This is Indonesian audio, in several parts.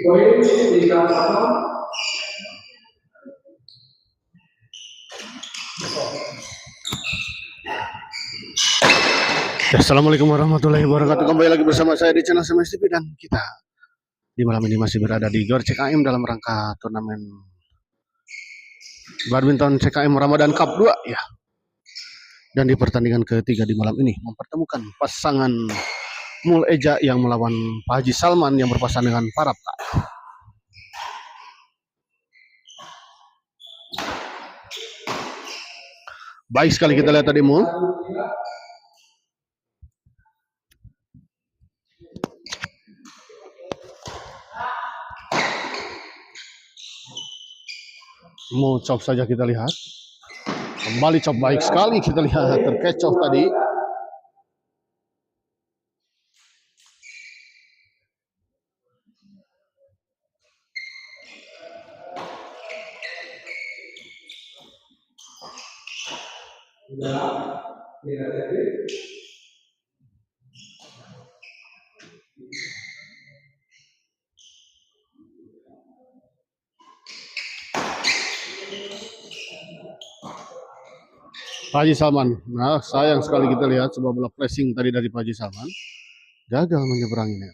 Assalamualaikum warahmatullahi wabarakatuh. Kembali lagi bersama saya di channel SMS TV, dan kita di malam ini masih berada di GOR CKM dalam rangka turnamen badminton CKM Ramadan Cup 2 ya. Dan di pertandingan ketiga di malam ini mempertemukan pasangan Mul Eja yang melawan Pak Haji Salman yang berpasangan dengan Parapka. Baik sekali kita lihat tadi Mul. Mau chop saja kita lihat. Kembali chop baik sekali kita lihat, terkecoh tadi. Pak Haji Salman, nah sayang sekali kita lihat sebuah bola pressing tadi dari Pak Haji Salman, gagal menyeberanginya.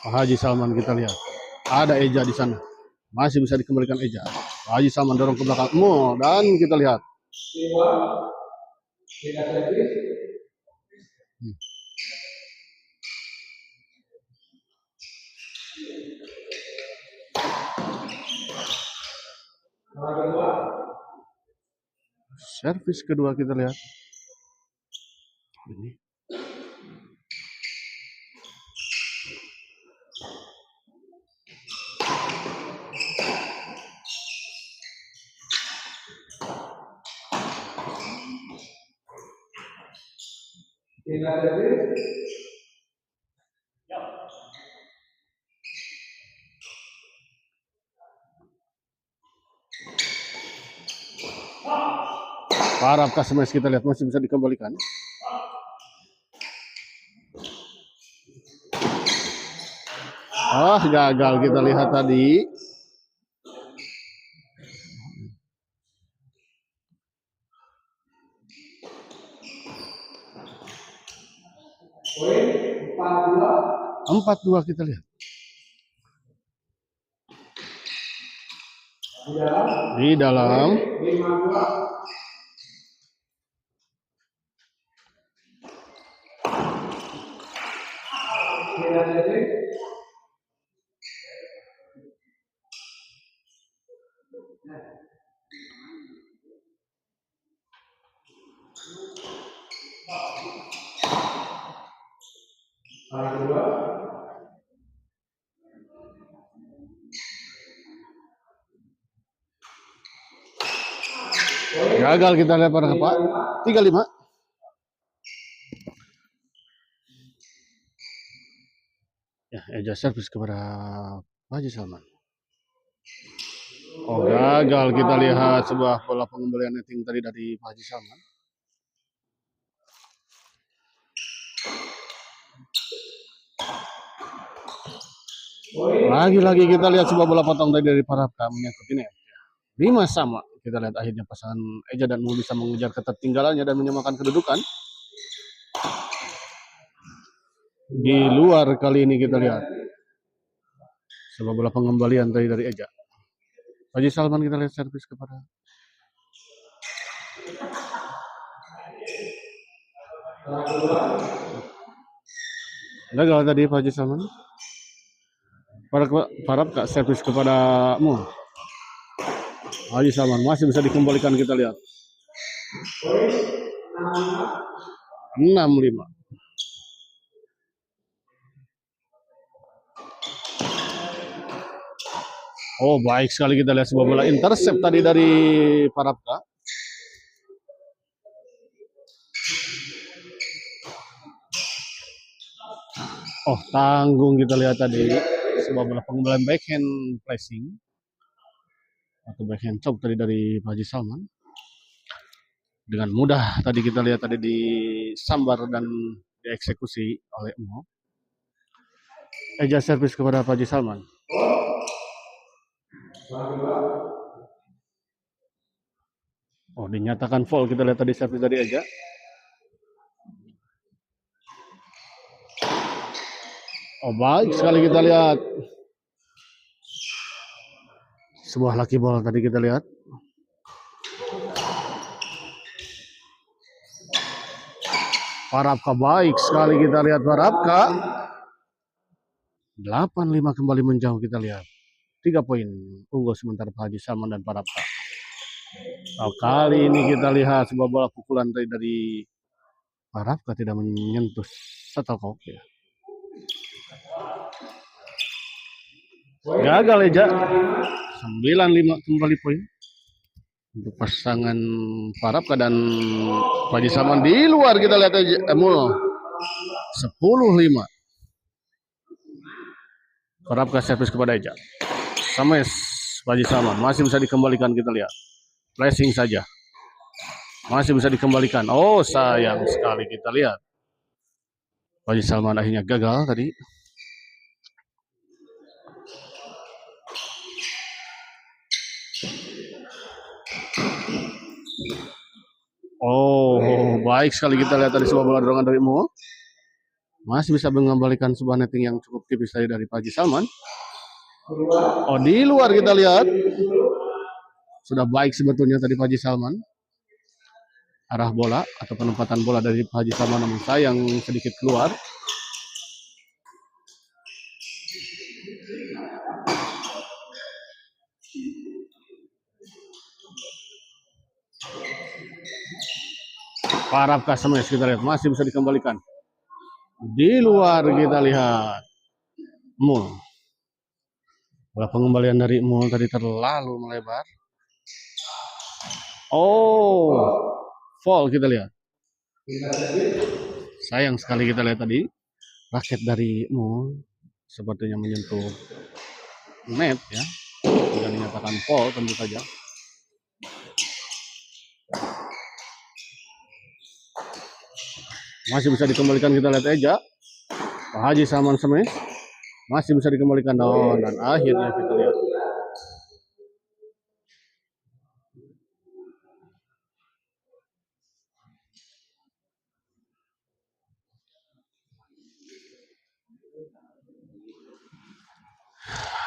Pak Haji Salman kita lihat, ada Eja di sana, masih bisa dikembalikan Eja. Pak Haji Salman dorong ke belakang, dan kita lihat. Servis kedua kita lihat. Ini. Parapka smash kita lihat masih bisa dikembalikan. Gagal kita lihat tadi. Empat dua kita lihat. Di dalam. Gagal kita lihat pada Pak. 3-5. Ya, Eja servis kepada Pak Haji Salman. Gagal kita lihat sebuah bola pengembalian netting tadi dari Pak Haji Salman. Lagi-lagi kita lihat sebuah bola potong tadi dari Parapka menyangkut ini. 5-5. Kita lihat akhirnya pasangan Eja dan Mul bisa mengejar ketertinggalannya dan menyamakan kedudukan. Di luar kali ini kita lihat sebuah bola pengembalian tadi dari Eja. Haji Salman kita lihat servis kepada gagal tadi Pak Haji Salman. Parapka servis kepada Mul. Haji Salman masih bisa dikembalikan kita lihat. 6-5. Baik sekali kita lihat sebuah bola intercept tadi dari Parapka. Tanggung kita lihat tadi sebuah bola pengembalian backhand pressing atau backhand chop tadi dari Pak Haji Salman. Dengan mudah tadi kita lihat tadi disambar dan dieksekusi oleh Mo. Eja servis kepada Pak Haji Salman. Oh, dinyatakan foul. Kita lihat tadi servis dari Eja. Oh, baik sekali kita lihat. Sebuah lucky ball tadi kita lihat. Parapka baik sekali kita lihat Parapka. 8-5 kembali menjauh kita lihat. 3 poin unggul sementara Pak Haji Salman dan Parapka. Oh, kali ini kita lihat sebuah bola pukulan dari Parapka tidak menyentuh shuttlecock ya. Gagal Eja. 9-5 kembali poin untuk pasangan Parapka dan Pak Haji Salman. Di luar kita lihat Mul 10-5. Parapka servis kepada Eja. Sames Pak Haji Salman masih bisa dikembalikan kita lihat. Flashing saja. Masih bisa dikembalikan. Oh, sayang sekali kita lihat. Pak Haji Salman akhirnya gagal tadi. Oh, baik sekali kita lihat tadi sebuah bola dorongan dari Mo. Masih bisa mengembalikan sebuah netting yang cukup tipis dari Pak Haji Salman. Oh, di luar kita lihat. Sudah baik sebetulnya tadi Pak Haji Salman. Arah bola atau penempatan bola dari Pak Haji Salman, namun sayang sedikit keluar. Parapka smash kita lihat masih bisa dikembalikan. Di luar kita lihat Mul. Bola pengembalian dari Mul tadi terlalu melebar. Oh, foul kita lihat. Sayang sekali kita lihat tadi raket dari Mul sepertinya menyentuh net ya. Tidak dinyatakan foul tentu saja. Masih bisa dikembalikan kita lihat Eja. Pak Haji Salman smash. Masih bisa dikembalikan dan akhirnya kita lihat.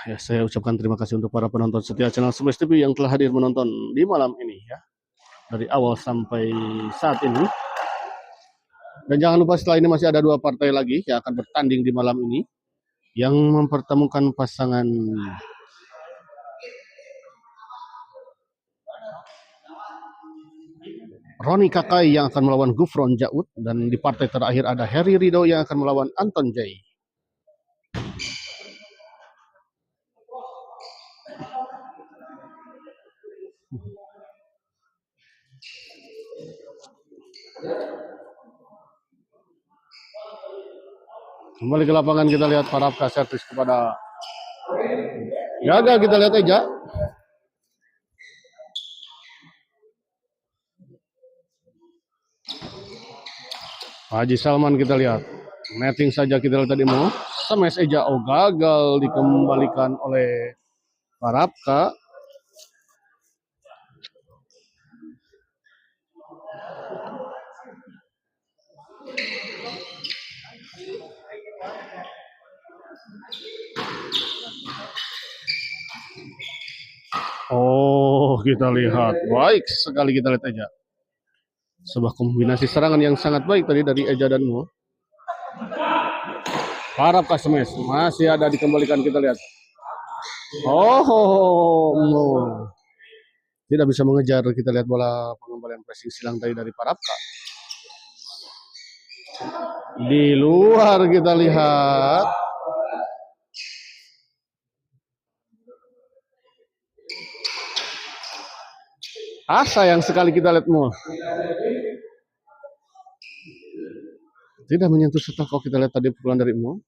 Ya, saya ucapkan terima kasih untuk para penonton setia channel Smash TV yang telah hadir menonton di malam ini ya. Dari awal sampai saat ini. Dan jangan lupa setelah ini masih ada 2 partai lagi yang akan bertanding di malam ini. Yang mempertemukan pasangan Roni Kakai yang akan melawan Gufron Jaud. Dan di partai terakhir ada Harry Rido yang akan melawan Anton Jay. Kembali ke lapangan kita lihat Parapka servis kepada gagal kita lihat Eja. Haji Salman kita lihat. Netting saja kita lihat tadi mau. Smash Eja. Oh, gagal dikembalikan oleh Parapka. Oh, kita lihat. Baik sekali kita lihat Eja. Sebuah kombinasi serangan yang sangat baik tadi dari Eja dan Mo. Parapka smash. Masih ada dikembalikan kita lihat. Oh, Mo. Tidak bisa mengejar kita lihat bola pengembalian pressing silang tadi dari Parapka. Di luar kita lihat. Sayang sekali kita lihat Mo. Tidak menyentuh shuttlecock kita lihat tadi pukulan dari Mo.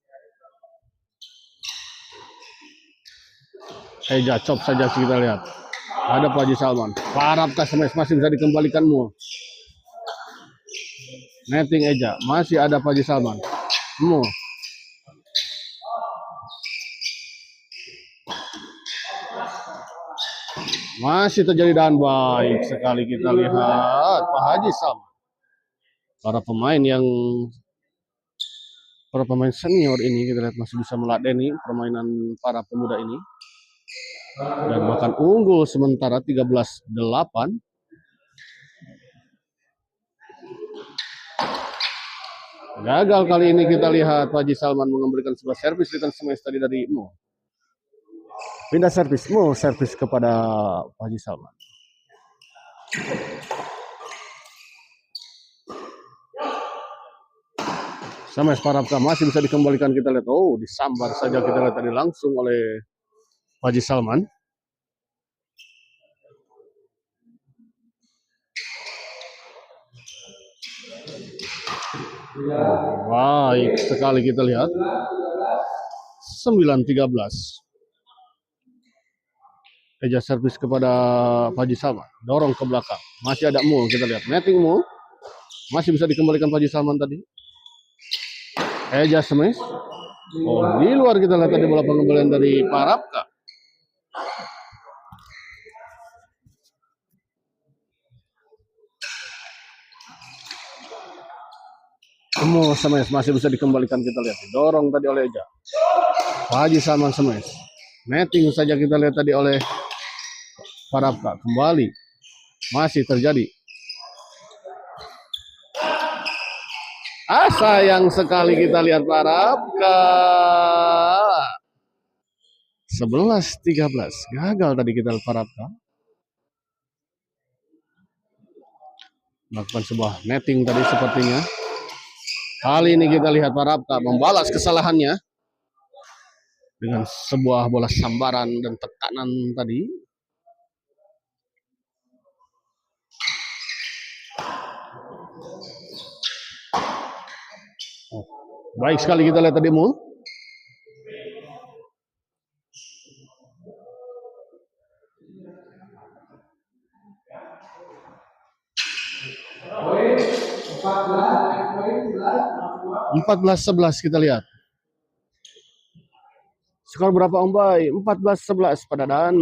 Eja chop saja kita lihat. Ada Pak Haji Salman. Parapka smash masih bisa dikembalikan Mo. Netting Eja. Masih ada Pak Haji Salman. Mu. Masih terjadi dan baik sekali kita lihat Pak Haji Salman. Para pemain senior ini kita lihat masih bisa meladeni permainan para pemuda ini. Dan bahkan unggul sementara 13-8. Gagal kali ini kita lihat Pak Haji Salman memberikan sebuah servis return smash tadi dari Mo. Pindah servis Mo, servis kepada Pak Haji Salman. Smash Parapka masih bisa dikembalikan kita lihat. Oh, disambar saja kita lihat tadi langsung oleh Pak Haji Salman. Baik sekali kita lihat. 9-13. Eja servis kepada Pak Haji Salman. Dorong ke belakang. Masih ada Mu kita lihat. Netting Mu. Masih bisa dikembalikan Pak Haji Salman tadi. Eja smash. Oh, di luar kita lihat tadi bola pengembalian dari Parapka. Mu smash masih bisa dikembalikan kita lihat. Dorong tadi oleh Eja. Pak Haji Salman smash. Netting saja kita lihat tadi oleh Parapka. Kembali. Masih terjadi. Sayang sekali kita lihat Parapka. 11-13. Gagal tadi kita lihat Parapka. Melakukan sebuah netting tadi sepertinya. Kali ini kita lihat Parapka membalas kesalahannya dengan sebuah bola sambaran dan tekanan tadi. Oh, baik sekali kita lihat tadi Mu. Poin 14-11 kita lihat. Skor berapa Om Bay? 14-11 pada Dan.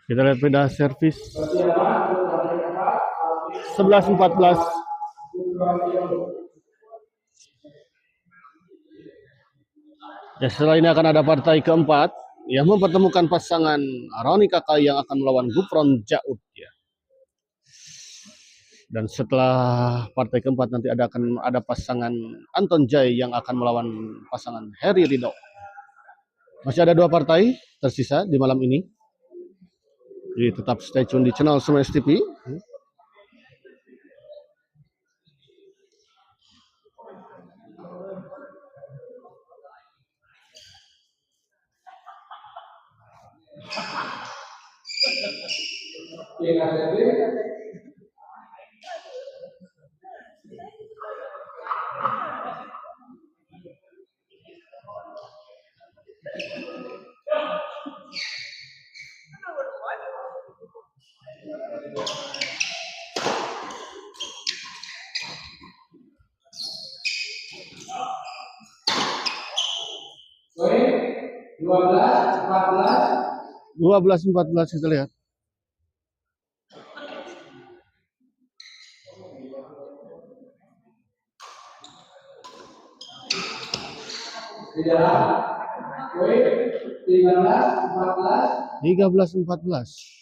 Kita lihat pindah servis. 11-14. Ya, setelah ini akan ada partai keempat yang mempertemukan pasangan Roni Kakai yang akan melawan Gufron Jaud ya. Dan setelah partai keempat nanti akan ada pasangan Anton Jai yang akan melawan pasangan Heri Ridho. Masih ada 2 partai tersisa di malam ini. Jadi tetap stay tune di channel Smash TV. Poin 12-14 kita lihat. Poin 13-14.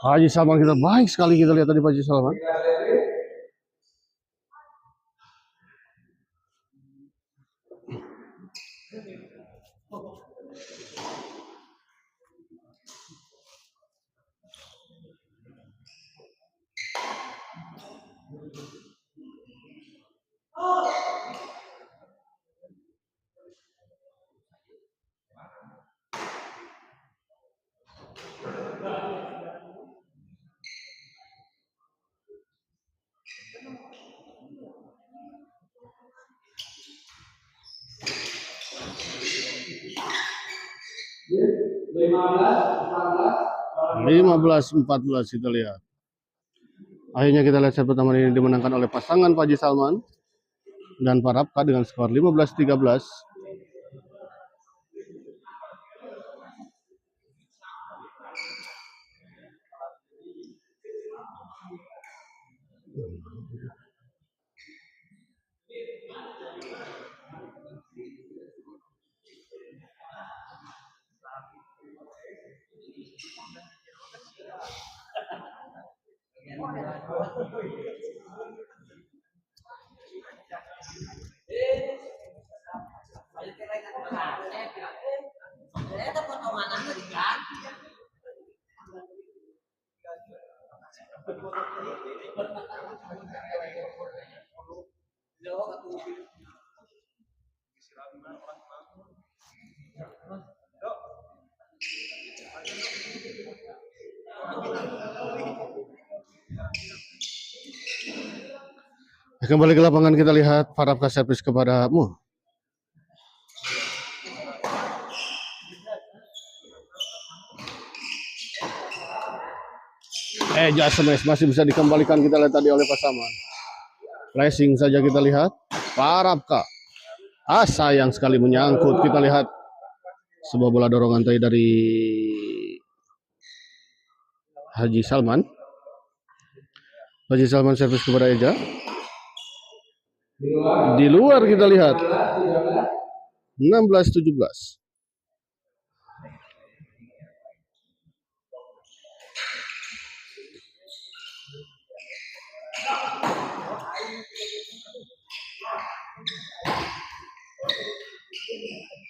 Haji Salman kita baik sekali kita lihat tadi Pak Haji Salman. 15-14 kita lihat. Akhirnya kita lihat set pertama ini dimenangkan oleh pasangan Pak Haji Salman dan Pak Rapka dengan skor 15-13. Kembali ke lapangan kita lihat Pak Rapka servis kepadamu. Just smash masih bisa dikembalikan kita lihat tadi oleh Pak Salman. Racing saja kita lihat Pak Rapka. Sayang sekali menyangkut. Kita lihat sebuah bola dorongan tadi dari Haji Salman. Haji Salman servis kepada Eja. Di luar kita lihat 16-17.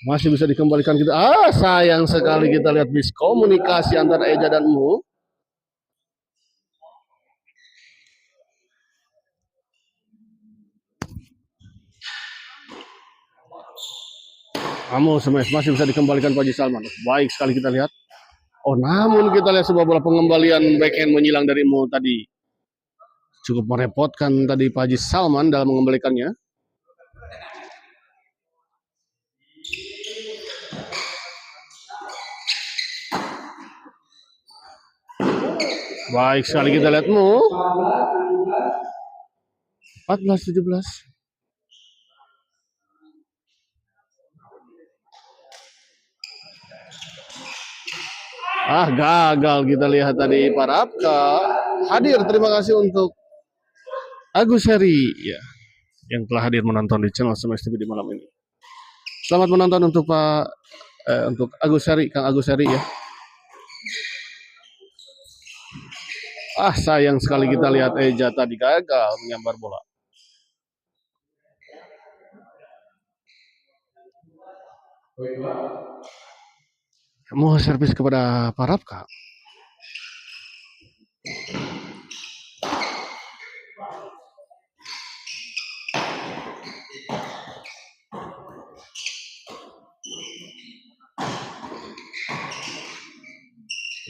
Masih bisa dikembalikan kita. Sayang sekali kita lihat miskomunikasi antara Eja dan Mu. Smash masih bisa dikembalikan Pak Haji Salman. Baik sekali kita lihat. Namun kita lihat sebuah bola pengembalian backhand menyilang dari Mu tadi. Cukup merepotkan tadi Pak Haji Salman dalam mengembalikannya. Baik sekali kita lihat Mu. 14-17. Gagal kita lihat tadi Pak Rapka. Hadir, terima kasih untuk Agus Heri ya, yang telah hadir menonton di channel Smash TV di malam ini. Selamat menonton untuk untuk Agus Heri, Kang Agus Heri ya. Sayang sekali kita lihat Eja tadi gagal menyambar bola. Mau servis kepada Pak Rapka.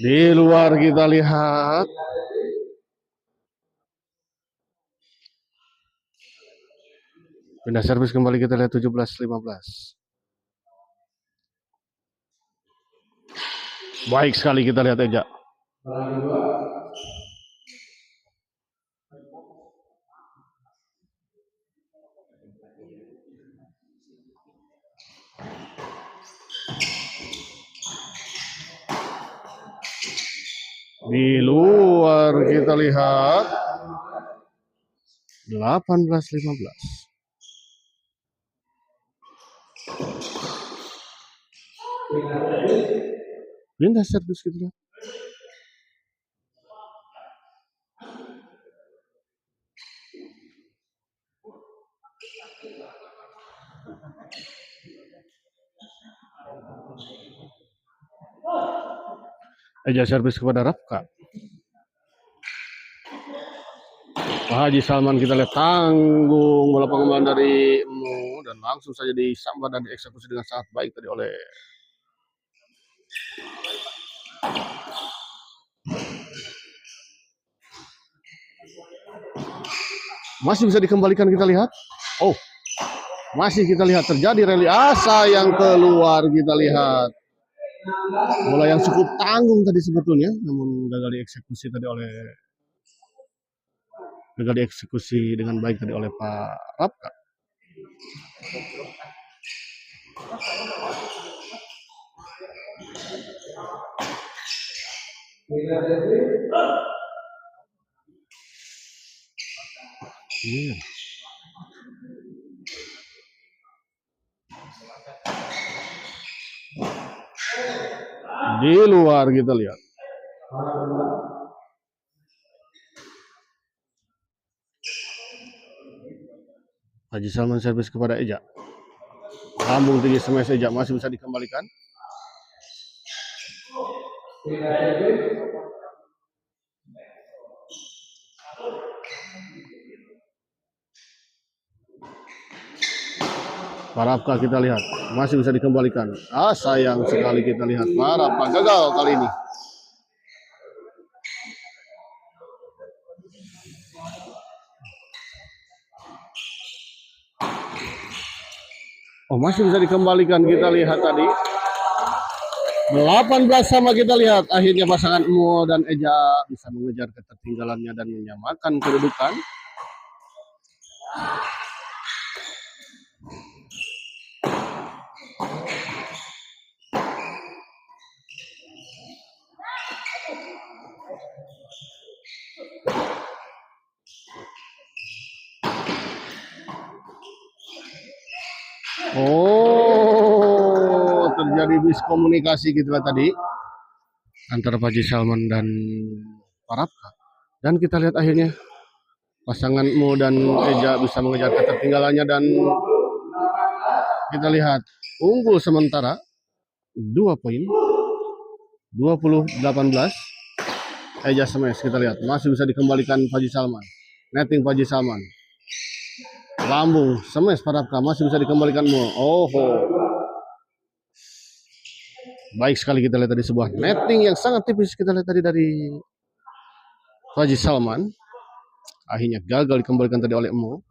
Di luar kita lihat pindah servis kembali kita lihat 17-15. Baik sekali kita lihat Eja. Di luar kita lihat 18-15. Pindah servis gitu ya. Eja servis kepada Rapka. Pak Haji Salman kita lihat tanggung bola pengembalian dari Mu dan langsung saja disambar dan dieksekusi dengan sangat baik tadi oleh masih bisa dikembalikan kita lihat. Masih kita lihat terjadi rally yang keluar kita lihat. Bola yang cukup tanggung tadi sebetulnya, namun gagal dieksekusi dengan baik tadi oleh Pak Rapka. Iya. Di luar kita lihat. Haji Salman servis kepada Eja. Lambung tinggi smash Eja masih bisa dikembalikan. Parapka kita lihat masih bisa dikembalikan. Sayang sekali kita lihat Parapka gagal kali ini. Masih bisa dikembalikan, kita lihat tadi 18 sama. Kita lihat akhirnya pasangan Mo dan Eja bisa mengejar ketertinggalannya dan menyamakan kedudukan. Terjadi miskomunikasi gitu lah tadi antara Haji Salman dan Parapka. Dan kita lihat akhirnya pasangan Mo dan Eja bisa mengejar ketertinggalannya dan kita lihat unggul sementara 2 poin 20-18. Eja smash kita lihat masih bisa dikembalikan Haji Salman. Netting Haji Salman. Lambung smash Parapka masih bisa dikembalikan Mo. Baik sekali kita lihat tadi sebuah netting yang sangat tipis kita lihat tadi dari Haji Salman. Akhirnya gagal dikembalikan tadi oleh Mo.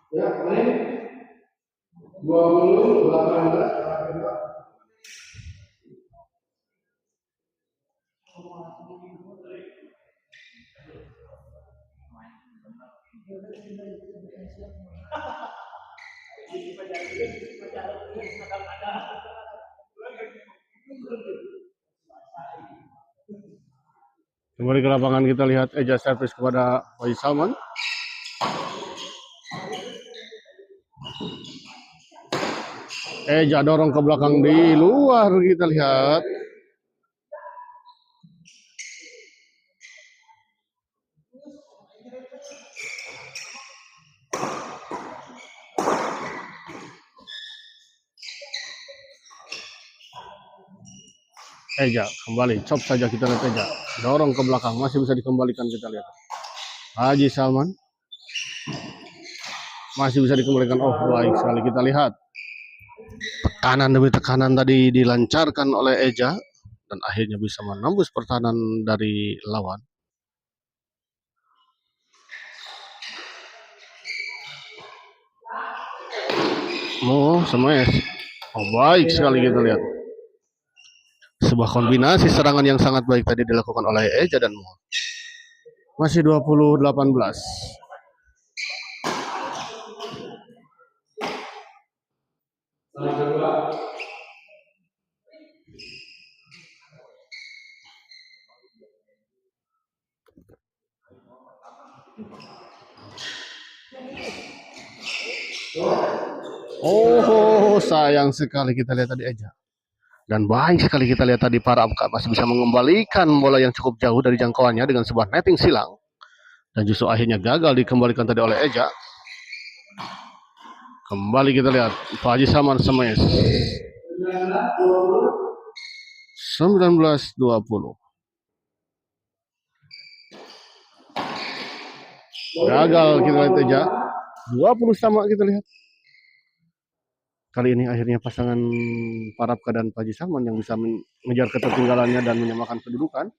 Ya, main 20-18. Kembali ke lapangan kita lihat Eja servis kepada Haji Salman. Eja dorong ke belakang di luar kita lihat. Eja kembali chop saja kita lihat Eja dorong ke belakang masih bisa dikembalikan kita lihat. Haji Salman masih bisa dikembalikan. Baik sekali kita lihat. Tekanan demi tekanan tadi dilancarkan oleh Eja dan akhirnya bisa menembus pertahanan dari lawan. Mo smash. Baik sekali kita lihat. Sebuah kombinasi serangan yang sangat baik tadi dilakukan oleh Eja dan Mo. Masih 20-18. Sayang sekali kita lihat tadi Eja Dan baik sekali kita lihat tadi para Apka masih bisa mengembalikan bola yang cukup jauh dari jangkauannya dengan sebuah netting silang. Dan justru akhirnya gagal dikembalikan tadi oleh Eja. Kembali kita lihat Pak Haji Salman smash 19-20. Gagal kita lihat Eja. 20 sama kita lihat. Kali ini akhirnya pasangan Parapka dan Pak Haji Salman yang bisa mengejar ketertinggalannya dan menyamakan kedudukan.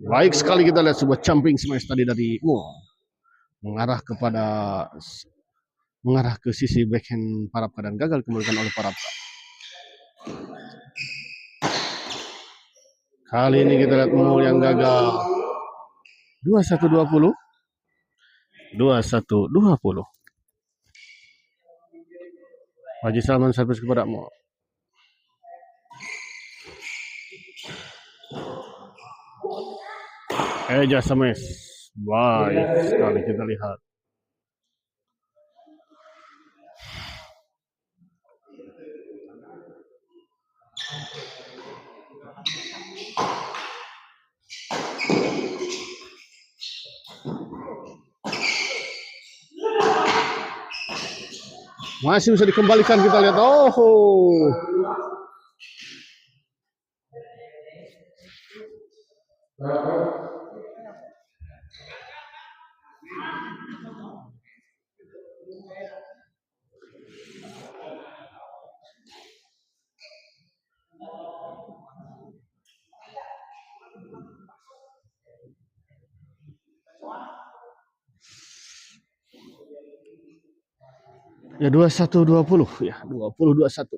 Baik sekali kita lihat sebuah jumping smash tadi dari Mo mengarah ke sisi backhand Parapka dan gagal dikembalikan oleh Parapka. Kali ini kita lihat Mo yang gagal. 21-20. 21-20. Haji Salman servis kepada Mo. Eja smash. Baik sekali kita lihat. Masih bisa dikembalikan kita lihat. Oh. Ya 21-20 ya, 20-21.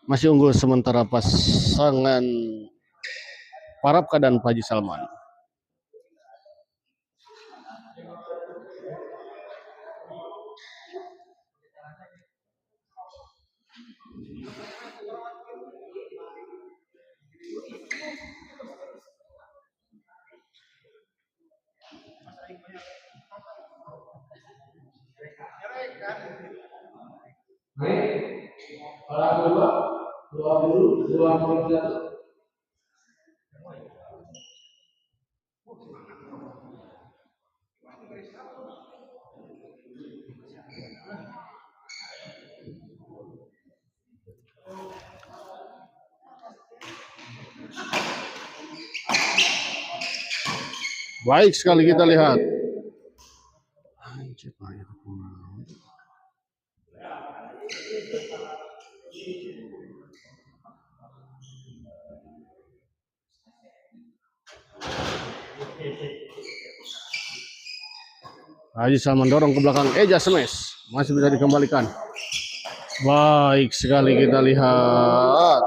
Masih unggul sementara pasangan Parapka dan Pak Haji Salman. Baik sekali kita lihat. Haji Salman dorong ke belakang, Eja smash. Masih bisa dikembalikan. Baik sekali kita lihat.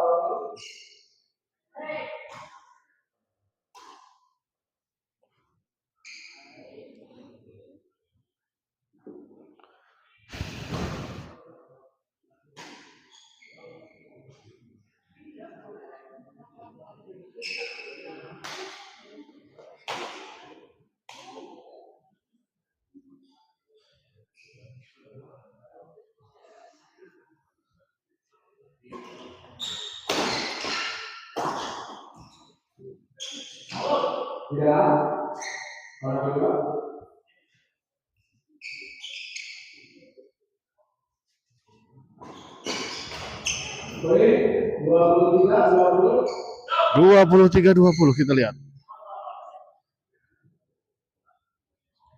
Dua puluh 23-20 kita lihat.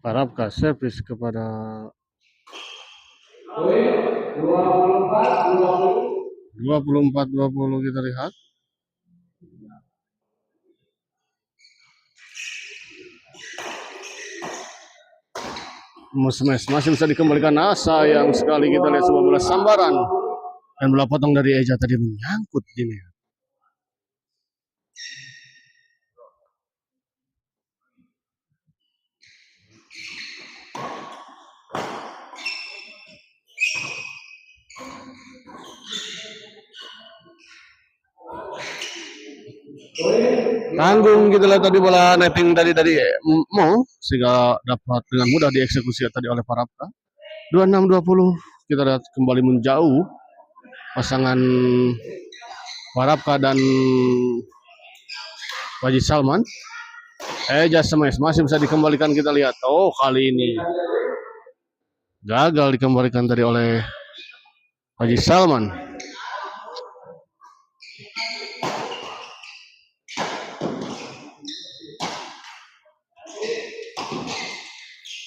Parapka servis kepada 24-20 kita lihat. Smash masih bisa dikembalikan. Sayang sekali kita lihat sebuah bola sambaran dan bola potong dari Eja tadi menyangkut di net. Tanggung kita lihat tadi bola netting dari Mo sehingga dapat dengan mudah dieksekusi tadi oleh Parapka. 26-20 kita lihat kembali menjauh pasangan Warapka dan Haji Salman. Just smash masih bisa dikembalikan, kita lihat. Oh, kali ini gagal dikembalikan tadi oleh Haji Salman.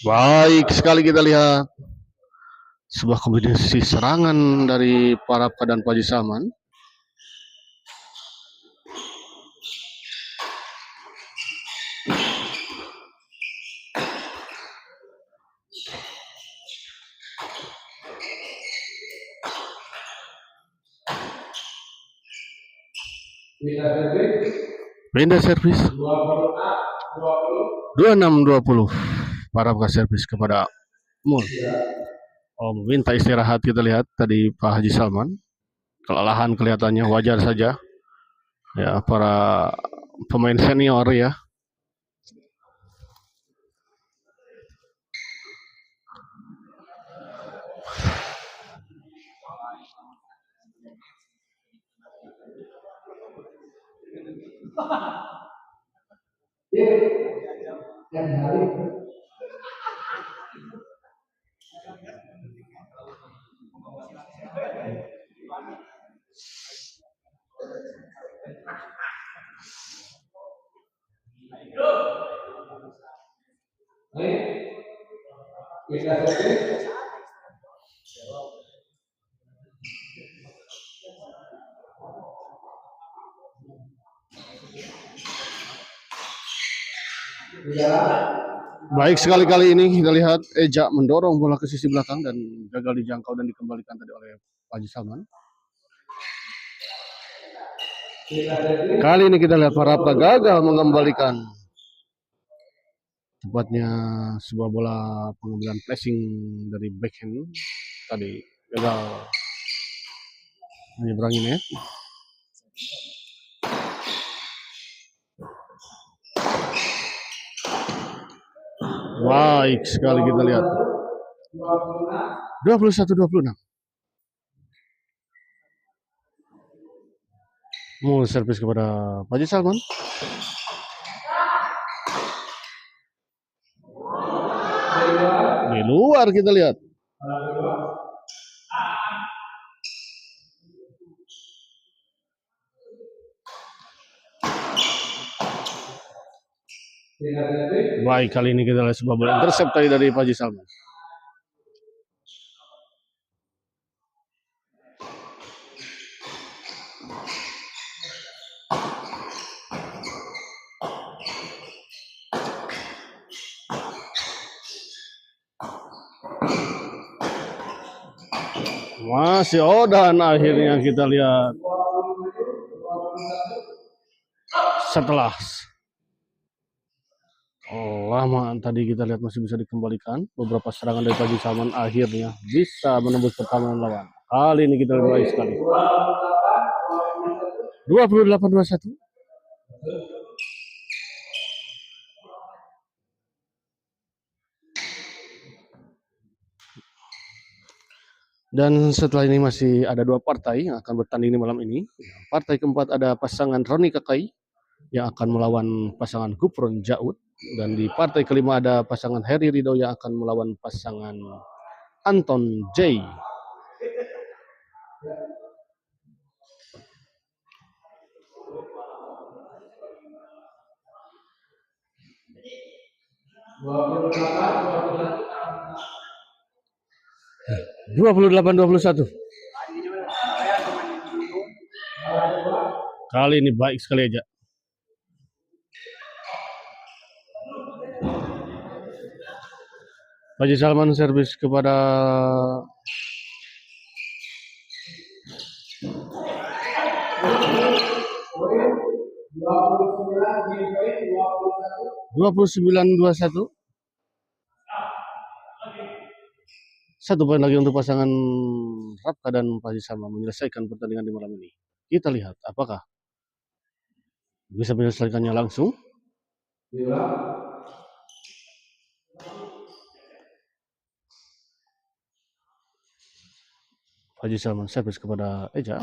Baik sekali, kita lihat sebuah kombinasi serangan dari Warapka dan Haji Salman. Pindah servis 26-20. Warapka servis kepada Mul. Oh, meminta istirahat, kita lihat tadi Pak Haji Salman. Kelelahan kelihatannya, wajar saja. Ya, para pemain senior ya. Baik sekali kali ini kita lihat Eja mendorong bola ke sisi belakang dan gagal dijangkau dan dikembalikan tadi oleh Haji Salman. Kali ini kita lihat Warapka gagal mengembalikan. Tepatnya sebuah bola pengambilan flashing dari backhand tadi gagal menyeberangi net. Baik sekali, kita lihat 21-26. Mau servis kepada Haji Salman. Di luar, kita lihat. Baik, kali ini kita lihat sebuah bola intercept tadi dari Haji Salman. Masih dan akhirnya kita lihat setelah lama tadi kita lihat masih bisa dikembalikan, beberapa serangan dari Haji Salman akhirnya bisa menembus pertahanan lawan. Kali ini kita lihat baik sekali. 28-21. Dan setelah ini masih ada dua partai yang akan bertanding di malam ini. Partai keempat ada pasangan Roni Kakai yang akan melawan pasangan Gufron Jaud. Dan di partai kelima ada pasangan Heri Ridho yang akan melawan pasangan Anton J. Dua 28-21. Kali ini baik sekali aja. Haji Salman servis kepada dua 29-21. Satu poin lagi untuk pasangan Rapka dan Haji Salman menyelesaikan pertandingan di malam ini. Kita lihat apakah bisa menyelesaikannya langsung. Haji Salman servis kepada Eja.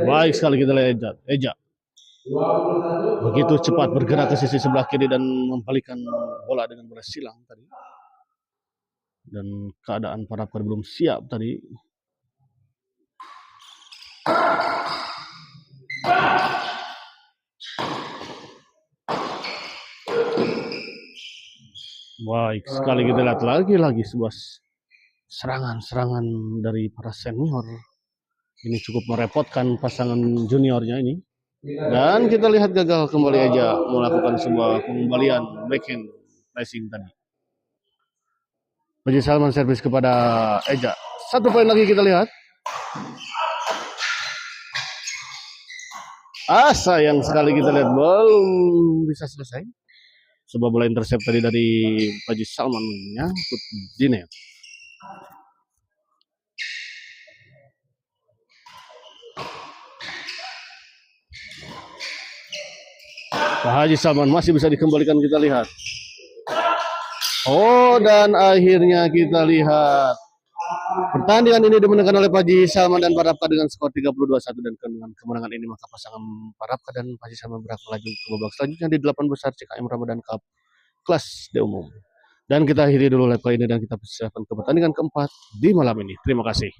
Baik sekali kita lihat Eja. Begitu cepat bergerak ke sisi sebelah kiri dan membalikan bola dengan bola silang tadi. Dan keadaan para pemain belum siap tadi. Baik sekali kita lihat lagi sebuah serangan dari para senior. Ini cukup merepotkan pasangan juniornya ini. Dan kita lihat gagal kembali aja melakukan sebuah pengembalian backhand pressing tadi. Haji Salman servis kepada Eja. 1 poin lagi kita lihat. Sayang sekali kita lihat belum bisa selesai. Sebuah bola intercept tadi dari Haji Salman menyangkut di net. Pak Haji Salman masih bisa dikembalikan, kita lihat. Dan akhirnya kita lihat pertandingan ini dimenangkan oleh Pak Haji Salman dan Pak Rapka dengan skor 32-1, dan dengan kemenangan ini maka pasangan Pak Rapka dan Pak Haji Salman berhak melaju ke babak selanjutnya di 8 besar CKM Ramadan Cup kelas D umum. Dan kita akhiri dulu live kali ini dan kita persiapkan ke pertandingan keempat di malam ini. Terima kasih.